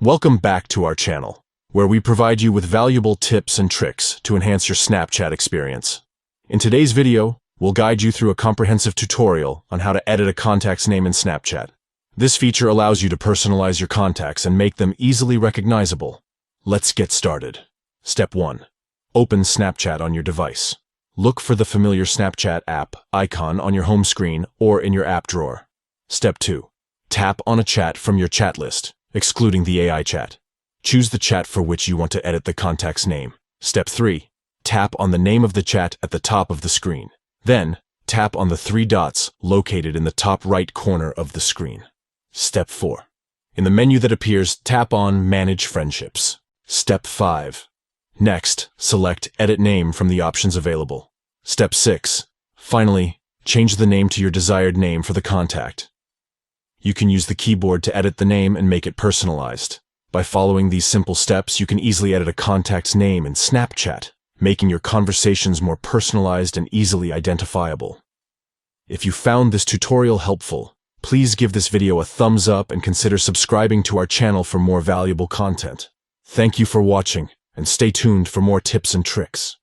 Welcome back to our channel, where we provide you with valuable tips and tricks to enhance your Snapchat experience. In today's video, we'll guide you through a comprehensive tutorial on how to edit a contact's name in Snapchat. This feature allows you to personalize your contacts and make them easily recognizable. Let's get started. Step 1. Open Snapchat on your device. Look for the familiar Snapchat app icon on your home screen or in your app drawer. Step 2. Tap on a chat from your chat list, excluding the AI chat. Choose the chat for which you want to edit the contact's name. Step 3. Tap on the name of the chat at the top of the screen. Then, tap on the 3 dots located in the top right corner of the screen. Step 4. In the menu that appears, tap on Manage Friendships. Step 5. Next, select Edit Name from the options available. Step 6. Finally, change the name to your desired name for the contact. You can use the keyboard to edit the name and make it personalized. By following these simple steps, you can easily edit a contact's name in Snapchat, making your conversations more personalized and easily identifiable. If you found this tutorial helpful, please give this video a thumbs up and consider subscribing to our channel for more valuable content. Thank you for watching, and stay tuned for more tips and tricks.